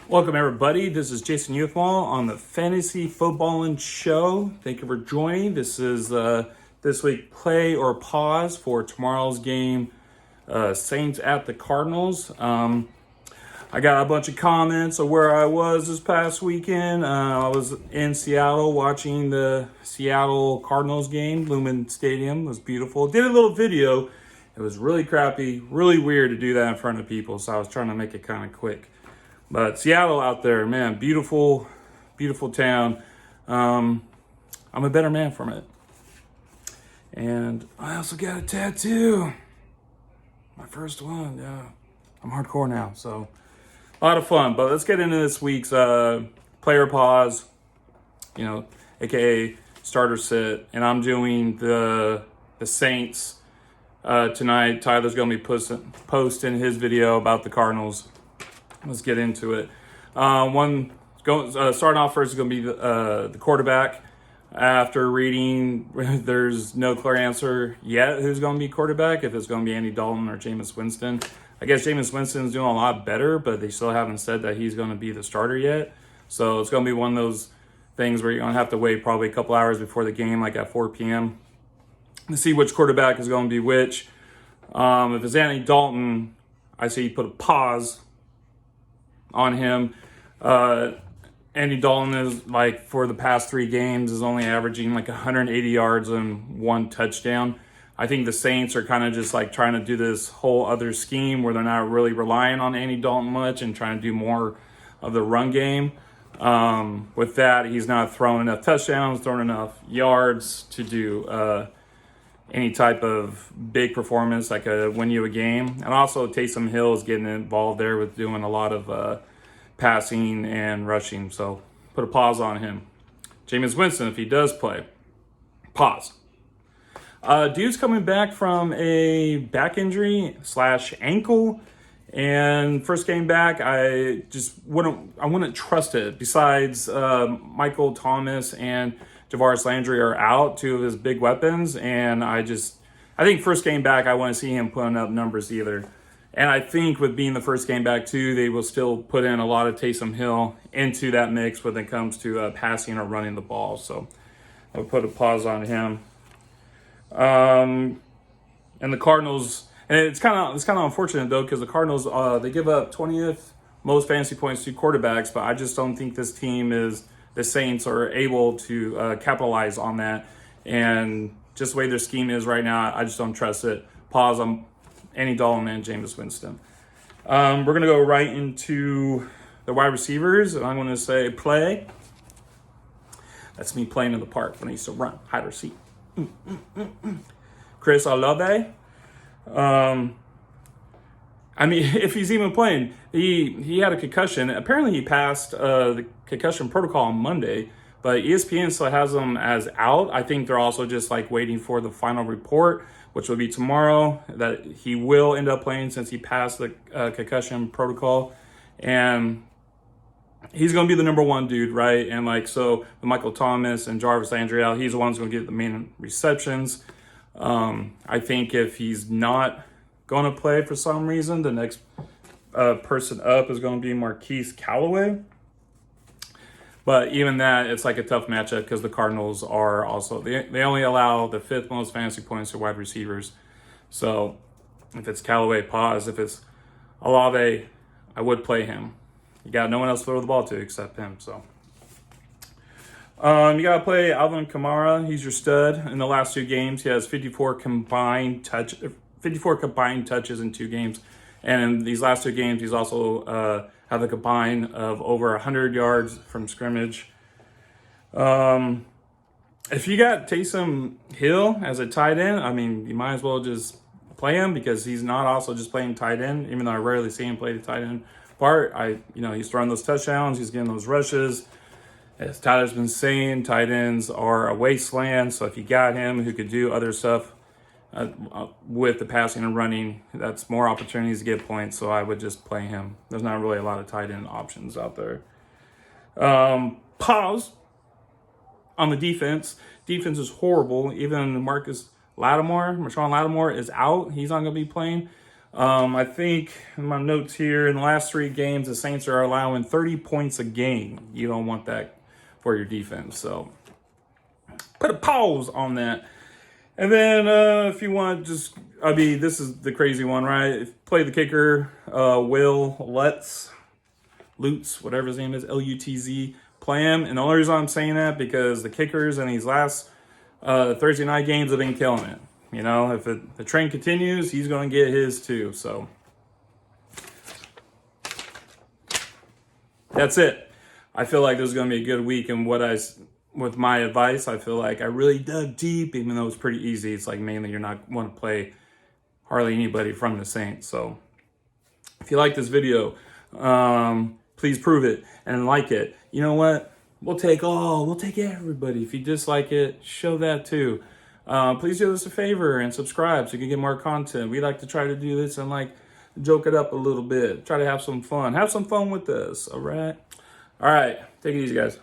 Welcome everybody. This is Jason Uthenwoldt on the Fantasy Footballin' Show. Thank you for joining. This is this week play or pause for tomorrow's game, Saints at the Cardinals. I got a bunch of comments of where I was this past weekend. I was in Seattle watching the Seattle Cardinals game. Lumen Stadium was beautiful. Did a little video. It was really crappy, really weird to do that in front of people, so I was trying to make it kind of quick. But Seattle out there, man, beautiful, beautiful town. I'm a better man from it. And I also got a tattoo. My first one, yeah. I'm hardcore now, so a lot of fun. But let's get into this week's player pause, aka starter sit. And I'm doing the Saints tonight. Tyler's going to be posting his video about the Cardinals. Let's get into it. Starting off first is going to be the quarterback. After reading, there's no clear answer yet who's going to be quarterback, if it's going to be Andy Dalton or Jameis Winston. I guess Jameis Winston's doing a lot better, but they still haven't said that he's going to be the starter yet. So it's going to be one of those things where you're going to have to wait probably a couple hours before the game, like at 4 p.m., to see which quarterback is going to be which. If it's Andy Dalton, I say you put a pause on him. Andy Dalton is, like, for the past 3 games, is only averaging like 180 yards and 1 touchdown. I think the Saints are kind of just like trying to do this whole other scheme where they're not really relying on Andy Dalton much and trying to do more of the run game. With that, he's not throwing enough touchdowns, throwing enough yards to do any type of big performance that could win you a game. And also Taysom Hill is getting involved there with doing a lot of passing and rushing. So put a pause on him. Jameis Winston, if he does play, pause. Dude's coming back from a back injury / ankle. And first game back, I wouldn't trust it. Besides, Michael Thomas and Javaris Landry are out, 2 of his big weapons, and I think first game back, I want to see him putting up numbers either. And I think with being the first game back too, they will still put in a lot of Taysom Hill into that mix when it comes to passing or running the ball. So I'll put a pause on him. And the Cardinals, and it's kind of unfortunate though, because the Cardinals they give up 20th most fantasy points to quarterbacks, but I just don't think this team the Saints are able to capitalize on that. And just the way their scheme is right now, I just don't trust it. Pause on Andy Dalton and Jameis Winston. We're going to go right into the wide receivers, and I'm going to say play. That's me playing in the park when I used to run, hide or seek. Chris Olave. If he's even playing, he had a concussion. Apparently he passed the concussion protocol on Monday, but ESPN still has him as out. I think they're also just like waiting for the final report, which will be tomorrow, that he will end up playing since he passed the concussion protocol. And he's going to be the number 1 dude, right? And so with Michael Thomas and Jarvis Landry out, he's the one who's going to get the main receptions. I think if he's not going to play for some reason, the next person up is going to be Marquise Calloway. But even that, it's like a tough matchup because the Cardinals are also, they only allow the 5th most fantasy points to wide receivers. So if it's Callaway, pause. If it's Olave, I would play him. You got no one else to throw the ball to except him. So you got to play Alvin Kamara. He's your stud. In the last 2 games, he has 54 combined touches in 2 games. And in these last 2 games, he's also have a combine of over 100 yards from scrimmage. If you got Taysom Hill as a tight end, you might as well just play him because he's not also just playing tight end, even though I rarely see him play the tight end part. He's throwing those touchdowns, he's getting those rushes. As Tyler's been saying, tight ends are a wasteland. So if you got him who could do other stuff with the passing and running, that's more opportunities to get points. So I would just play him. There's not really a lot of tight end options out there. Pause on the defense. Defense is horrible. Even Marshawn Lattimore is out. He's not going to be playing. I think in my notes here, in the last 3 games, the Saints are allowing 30 points a game. You don't want that for your defense. So put a pause on that. And then if you want just, I mean, this is the crazy one, right? Play the kicker, Will Lutz, whatever his name is, Lutz, play him. And the only reason I'm saying that because the kickers in these last Thursday night games have been killing it. You know, if the trend continues, he's going to get his too. So that's it. I feel like this is going to be a good week. And with my advice, I feel like I really dug deep, even though it's pretty easy. It's like mainly you're not want to play hardly anybody from the Saints. So if you like this video, please prove it and like it. You know what? We'll take everybody. If you dislike it, show that too. Please do us a favor and subscribe so you can get more content. We like to try to do this and like joke it up a little bit. Try to have some fun. Have some fun with us. All right. Take it easy, guys.